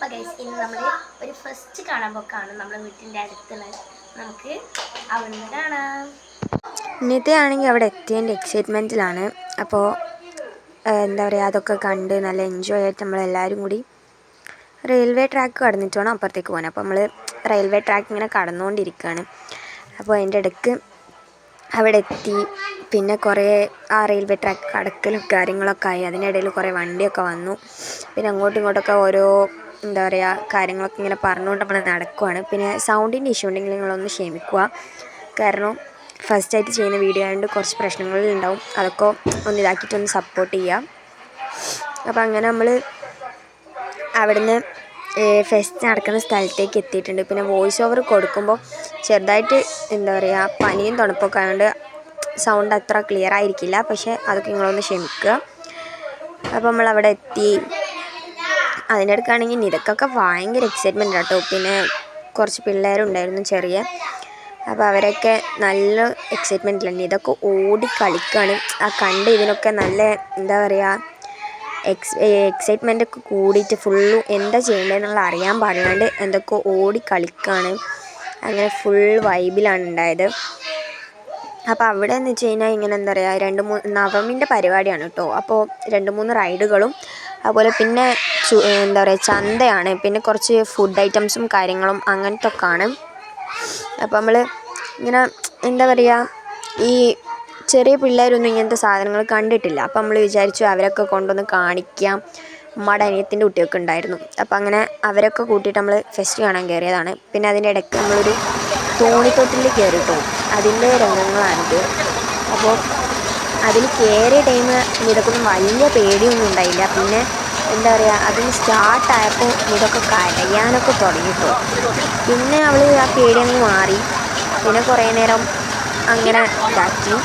അപ്പോൾ ഗൈസ് ഇന്ന് നമ്മൾ ഒരു ഫസ്റ്റ് കാണാൻ പോക്കാണ് നമ്മുടെ വീട്ടിൻ്റെ അടുത്തുള്ള. നമുക്ക് അവിടുന്ന് കാണാം. നിതയാണെങ്കിൽ അവിടെ എത്തിയതിൻ്റെ എക്സൈറ്റ്മെൻറ്റിലാണ്. അപ്പോൾ എന്താ പറയുക, അതൊക്കെ കണ്ട് നല്ല എൻജോയ് ആയിട്ട് നമ്മളെല്ലാവരും കൂടി റെയിൽവേ ട്രാക്ക് കടന്നിട്ട് വേണം അപ്പുറത്തേക്ക് പോകാൻ. അപ്പോൾ നമ്മൾ റെയിൽവേ ട്രാക്ക് ഇങ്ങനെ കടന്നുകൊണ്ടിരിക്കുകയാണ്. അപ്പോൾ അതിൻ്റെ ഇടയ്ക്ക് അവിടെ എത്തി. പിന്നെ കുറേ ആ റെയിൽവേ ട്രാക്ക് കടക്കലും കാര്യങ്ങളൊക്കെ ആയി. അതിനിടയിൽ കുറേ വണ്ടിയൊക്കെ വന്നു. പിന്നെ അങ്ങോട്ടും ഇങ്ങോട്ടൊക്കെ ഓരോ എന്താ പറയുക കാര്യങ്ങളൊക്കെ ഇങ്ങനെ പറഞ്ഞുകൊണ്ട് നമ്മൾ നടക്കുവാണ്. പിന്നെ സൗണ്ടിൻ്റെ ഇഷ്യൂ ഉണ്ടെങ്കിൽ നിങ്ങളൊന്ന് ക്ഷമിക്കുക. കാരണം ഫസ്റ്റായിട്ട് ചെയ്യുന്ന വീഡിയോ ആയതുകൊണ്ട് കുറച്ച് പ്രശ്നങ്ങളുണ്ടാവും. അതൊക്കെ ഒന്ന് ഇതാക്കിയിട്ടൊന്ന് സപ്പോർട്ട് ചെയ്യുക. അപ്പോൾ അങ്ങനെ നമ്മൾ അവിടുന്ന് ഫെസ്റ്റ് നടക്കുന്ന സ്ഥലത്തേക്ക് എത്തിയിട്ടുണ്ട്. പിന്നെ വോയിസ് ഓവർ കൊടുക്കുമ്പോൾ ചെറുതായിട്ട് എന്താ പറയുക പനിയും തണുപ്പൊക്കെ ആയതുകൊണ്ട് സൗണ്ട് അത്ര ക്ലിയർ ആയിരിക്കില്ല. പക്ഷേ അതൊക്കെ നിങ്ങളൊന്ന് ക്ഷമിക്കുക. അപ്പോൾ നമ്മളവിടെ എത്തി. അതിൻ്റെ അടുക്കാണെങ്കിൽ നിതക്കൊക്കെ ഭയങ്കര എക്സൈറ്റ്മെൻറ്റ് കേട്ടോ. പിന്നെ കുറച്ച് പിള്ളേരുണ്ടായിരുന്നു ചെറിയ. അപ്പോൾ അവരൊക്കെ നല്ല എക്സൈറ്റ്മെൻറ്റിലാണ്. ഇതൊക്കെ ഓടി കളിക്കുകയാണ്. ആ കണ്ട് ഇതിനൊക്കെ നല്ല എന്താ പറയുക എക്സൈറ്റ്മെൻറ്റൊക്കെ കൂടിയിട്ട് ഫുള്ളും എന്താ ചെയ്യേണ്ടതെന്നുള്ള അറിയാൻ പാടില്ലാണ്ട് എന്തൊക്കെ ഓടി കളിക്കുകയാണ്. അങ്ങനെ ഫുൾ വൈബിലാണ് ഉണ്ടായത്. അപ്പോൾ അവിടെ എന്ന് വെച്ച് കഴിഞ്ഞാൽ ഇങ്ങനെ എന്താ പറയുക നവമിൻ്റെ പരിപാടിയാണ് കേട്ടോ. അപ്പോൾ 2-3 റൈഡുകളും അതുപോലെ പിന്നെ എന്താ പറയുക ചന്തയാണ്. പിന്നെ കുറച്ച് ഫുഡ് ഐറ്റംസും കാര്യങ്ങളും അങ്ങനത്തെ ഒക്കെ ആണ്. അപ്പോൾ നമ്മൾ ഇങ്ങനെ എന്താ പറയുക ഈ ചെറിയ പിള്ളേരൊന്നും ഇങ്ങനത്തെ സാധനങ്ങൾ കണ്ടിട്ടില്ല. അപ്പോൾ നമ്മൾ വിചാരിച്ചു അവരൊക്കെ കൊണ്ടുവന്ന് കാണിക്കാം. ഉമ്മയുടെ അനിയത്തിൻ്റെ കുട്ടിയൊക്കെ ഉണ്ടായിരുന്നു. അപ്പോൾ അങ്ങനെ അവരൊക്കെ കൂട്ടിയിട്ട് നമ്മൾ ഫെസ്റ്റ് കാണാൻ കയറിയതാണ്. പിന്നെ അതിൻ്റെ ഇടയ്ക്ക് നമ്മളൊരു തോണിത്തൊട്ടിൽ കയറിട്ടോ. അതിൻ്റെ രംഗങ്ങളാണിത്. അപ്പോൾ അതിൽ കയറിയ ടൈം ഇതൊക്കൊന്നും വലിയ പേടിയൊന്നും ഉണ്ടായില്ല. പിന്നെ എന്താ പറയുക അതിന് സ്റ്റാർട്ടായപ്പോൾ ഇതൊക്കെ കരയാനൊക്കെ തുടങ്ങിട്ടോ. പിന്നെ അവൾ ആ പേടിയൊന്നും മാറി. പിന്നെ കുറേ നേരം അങ്ങനെ ഇതാക്കി.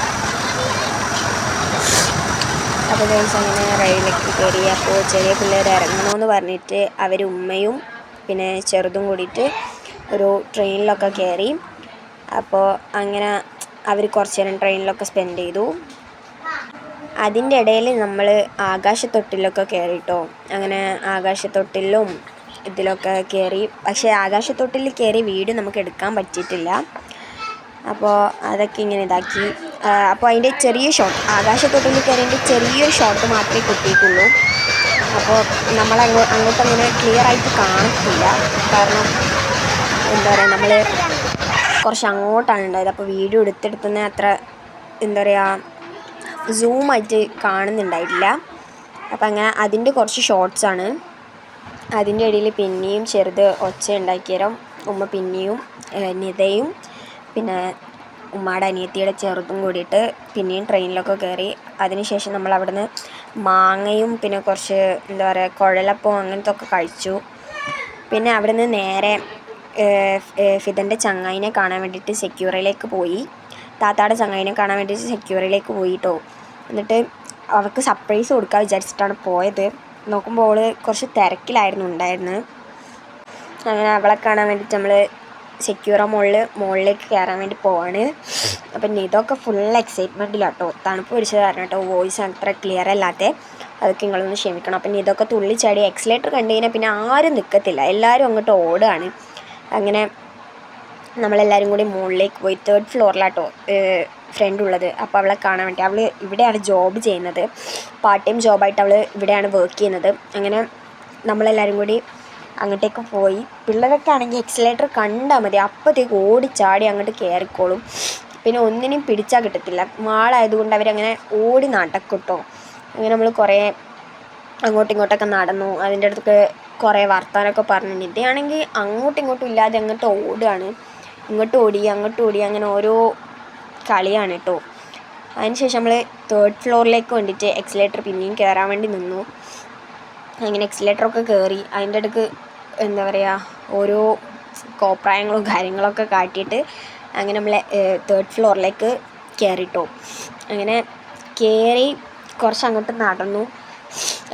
അപ്പോൾ ദിവസം അങ്ങനെ റെയിലേക്ക് കയറി. അപ്പോൾ ചെറിയ പിള്ളേർ ഇറങ്ങണമെന്ന് പറഞ്ഞിട്ട് അവർ ഉമ്മയും പിന്നെ ചെറുതും കൂടിയിട്ട് ഒരു ട്രെയിനിലൊക്കെ കയറി. അപ്പോൾ അങ്ങനെ അവർ കുറച്ച് നേരം ട്രെയിനിലൊക്കെ സ്പെൻഡ് ചെയ്തു. അതിൻ്റെ ഇടയിൽ നമ്മൾ ആകാശത്തൊട്ടിലൊക്കെ കയറിയിട്ടോ. അങ്ങനെ ആകാശത്തൊട്ടിലും ഇതിലൊക്കെ കയറി. പക്ഷേ ആകാശത്തൊട്ടിൽ കയറി വീഡിയോ നമുക്ക് എടുക്കാൻ പറ്റിയിട്ടില്ല. അപ്പോൾ അതൊക്കെ ഇങ്ങനെ ഇതാക്കി. അപ്പോൾ അതിൻ്റെ ചെറിയ ഷോട്ട് ആകാശത്തൊട്ടിൽ കയറിയതിൻ്റെ ചെറിയൊരു ഷോട്ട് മാത്രമേ കിട്ടിയിട്ടുള്ളൂ. അപ്പോൾ അങ്ങോട്ടങ്ങനെ ക്ലിയർ ആയിട്ട് കാണത്തില്ല. കാരണം എന്താ പറയുക നമ്മൾ കുറച്ച് അങ്ങോട്ടാണ് ഉണ്ടായത്. അപ്പോൾ വീഡിയോ എടുത്തെടുത്തുന്ന അത്ര എന്താ പറയുക സൂമായിട്ട് കാണുന്നുണ്ടായിട്ടില്ല. അപ്പം അങ്ങനെ അതിൻ്റെ കുറച്ച് ഷോർട്സാണ്. അതിൻ്റെ ഇടയിൽ പിന്നെയും ചെറുത് ഒച്ച ഉണ്ടാക്കിയരം ഉമ്മ പിന്നെയും നിതയും പിന്നെ ഉമ്മയുടെ അനിയത്തിയുടെ ചെറുതും കൂടിയിട്ട് പിന്നെയും ട്രെയിനിലൊക്കെ കയറി. അതിനുശേഷം നമ്മൾ അവിടുന്ന് മാങ്ങയും പിന്നെ കുറച്ച് എന്താ പറയുക കുഴലപ്പവും അങ്ങനത്തെ ഒക്കെ കഴിച്ചു. പിന്നെ അവിടുന്ന് നേരെ ഫിദൻ്റെ ചങ്ങായിനെ കാണാൻ വേണ്ടിയിട്ട് സെക്യൂറിലേക്ക് പോയി. താത്താടെ ചങ്ങായിനെ കാണാൻ വേണ്ടിയിട്ട് സെക്യൂറിലേക്ക് പോയിട്ടോ. എന്നിട്ട് അവൾക്ക് സർപ്രൈസ് കൊടുക്കാൻ വിചാരിച്ചിട്ടാണ് പോയത്. നോക്കുമ്പോൾ അവൾ കുറച്ച് തിരക്കിലായിരുന്നു ഉണ്ടായിരുന്നത്. അങ്ങനെ അവളെ കാണാൻ വേണ്ടിയിട്ട് നമ്മൾ സെക്യൂറ മുകളിലേക്ക് കയറാൻ വേണ്ടി പോവാണ്. അപ്പം ഇതൊക്കെ ഫുൾ എക്സൈറ്റ്മെൻറ്റിലാട്ടോ. തണുപ്പ് പിടിച്ചത് കാരണം കേട്ടോ വോയിസ് അത്ര ക്ലിയർ അല്ലാതെ. അതൊക്കെ നിങ്ങളൊന്ന് ക്ഷമിക്കണം. അപ്പം ഇതൊക്കെ തുള്ളിച്ചാടി എക്സലേറ്റർ കണ്ടു കഴിഞ്ഞാൽ പിന്നെ ആരും നിൽക്കത്തില്ല, എല്ലാവരും അങ്ങോട്ട് ഓടുകയാണ്. അങ്ങനെ നമ്മളെല്ലാവരും കൂടി മുകളിലേക്ക് പോയി. 3rd ഫ്ലോറിലാട്ടോ ഫ്രണ്ട് ഉള്ളത്. അപ്പോൾ അവളെ കാണാൻ വേണ്ടി അവൾ ഇവിടെയാണ് ജോബ് ചെയ്യുന്നത്. പാർട്ട് ടൈം ജോബായിട്ട് അവൾ ഇവിടെയാണ് വർക്ക് ചെയ്യുന്നത്. അങ്ങനെ നമ്മളെല്ലാവരും കൂടി അങ്ങോട്ടേക്ക് പോയി. പിള്ളേരൊക്കെ ആണെങ്കിൽ എക്സലേറ്റർ കണ്ടാൽ മതി അപ്പോഴത്തേക്ക് ഓടിച്ചാടി അങ്ങോട്ട് കയറിക്കോളും. പിന്നെ ഒന്നിനും പിടിച്ചാൽ കിട്ടത്തില്ല. മാളായതുകൊണ്ട് അവരങ്ങനെ ഓടി നടക്കട്ടോ. അങ്ങനെ നമ്മൾ കുറേ അങ്ങോട്ടും ഇങ്ങോട്ടൊക്കെ നടന്നു. അതിൻ്റെ അടുത്തൊക്കെ കുറേ വർത്താനമൊക്കെ പറഞ്ഞു. ഇതാണെങ്കിൽ അങ്ങോട്ടും ഇങ്ങോട്ടും ഇല്ലാതെ അങ്ങോട്ട് ഓടുകയാണ്. ഇങ്ങോട്ട് ഓടി അങ്ങോട്ട് ഓടി അങ്ങനെ ഓരോ കളിയാണ് കേട്ടോ. അതിനുശേഷം നമ്മൾ 3rd ഫ്ലോറിലേക്ക് വേണ്ടിയിട്ട് എക്സലേറ്റർ പിന്നെയും കയറാൻ വേണ്ടി നിന്നു. അങ്ങനെ എക്സലേറ്ററൊക്കെ കയറി. അതിൻ്റെ ഇടയ്ക്ക് എന്താ പറയുക ഓരോ കോപ്രായങ്ങളും കാര്യങ്ങളൊക്കെ കാട്ടിയിട്ട് അങ്ങനെ നമ്മൾ 3rd ഫ്ലോറിലേക്ക് കയറിട്ടോ. അങ്ങനെ കയറി കുറച്ച് അങ്ങോട്ട് നടന്നു.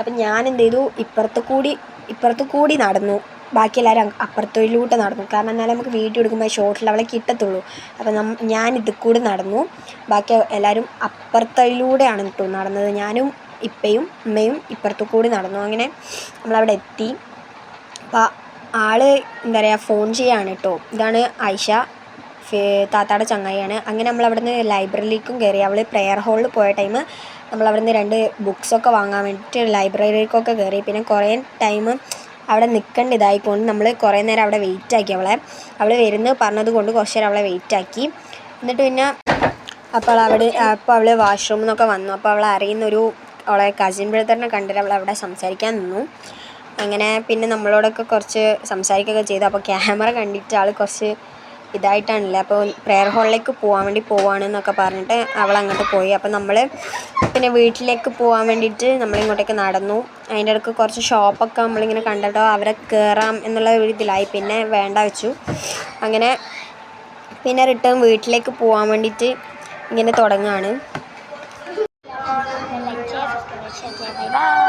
അപ്പം ഞാൻ എന്ത് ചെയ്തു ഇപ്പുറത്ത് കൂടി നടന്നു. ബാക്കി എല്ലാവരും അപ്പുറത്തോട്ട് നടന്നു. കാരണം എന്നാലും നമുക്ക് വീഡിയോ എടുക്കുമ്പോൾ ഷോർട്ടിൽ അവളെ കിട്ടത്തുള്ളൂ. അപ്പം ഞാൻ ഇതിൽ കൂടി നടന്നു. ബാക്കി എല്ലാവരും അപ്പുറത്തിലൂടെയാണ് കേട്ടോ നടന്നത്. ഞാനും ഇപ്പയും ഉമ്മയും ഇപ്പുറത്തു കൂടി നടന്നു. അങ്ങനെ നമ്മളവിടെ എത്തി. അപ്പോൾ ആള് എന്താ പറയുക ഫോൺ ചെയ്യാണ് കേട്ടോ. ഇതാണ് ആയിഷ, താത്താടെ ചങ്ങായിയാണ്. അങ്ങനെ നമ്മൾ അവിടുന്ന് ലൈബ്രറിയിലേക്കും കയറി. അവൾ പ്രെയർ ഹാളിൽ പോയ ടൈം നമ്മൾ അവിടുന്ന് 2 ബുക്സൊക്കെ വാങ്ങാൻ വേണ്ടിയിട്ട് ലൈബ്രറിയിലേക്കൊക്കെ കയറി. പിന്നെ കുറേ ടൈം അവിടെ നിൽക്കേണ്ട ഇതായിക്കൊണ്ട് നമ്മൾ കുറേ നേരം അവിടെ വെയിറ്റ് ആക്കി അവൾ വരുന്നു പറഞ്ഞത് കൊണ്ട് കുറച്ച് നേരം അവളെ വെയിറ്റ് ആക്കി. എന്നിട്ട് പിന്നെ അപ്പോൾ അവൾ വാഷ്റൂമിൽ നിന്നൊക്കെ വന്നു. അപ്പോൾ അവൾ അറിയുന്നൊരു അവളെ കസിൻ ബ്രദറിനെ കണ്ടിട്ട് അവൾ അവിടെ സംസാരിക്കാൻ നിന്നു. അങ്ങനെ പിന്നെ നമ്മളോടൊക്കെ കുറച്ച് സംസാരിക്കുകയൊക്കെ ചെയ്തു. അപ്പോൾ ക്യാമറ കണ്ടിട്ട് ആൾ കുറച്ച് ഇതായിട്ടാണല്ലേ, അപ്പോൾ പ്രെയർ ഹാളിലേക്ക് പോകാൻ വേണ്ടി പോവാണെന്നൊക്കെ പറഞ്ഞിട്ട് അവൾ അങ്ങോട്ട് പോയി. അപ്പോൾ നമ്മൾ പിന്നെ വീട്ടിലേക്ക് പോകാൻ വേണ്ടിയിട്ട് നമ്മളിങ്ങോട്ടേക്ക് നടന്നു. അതിൻ്റെ ഇടയ്ക്ക് കുറച്ച് ഷോപ്പൊക്കെ നമ്മളിങ്ങനെ കണ്ടിട്ടോ അവരെ കയറാം എന്നുള്ള ഒരു ഇതിലായി. പിന്നെ വേണ്ട വെച്ചു. അങ്ങനെ പിന്നെ റിട്ടേൺ വീട്ടിലേക്ക് പോകാൻ വേണ്ടിയിട്ട് ഇങ്ങനെ തുടങ്ങുകയാണ്. ലൈക്ക് ചെയ്യുക, സബ്സ്ക്രൈബ് ചെയ്യുക, ബൈ ബൈ.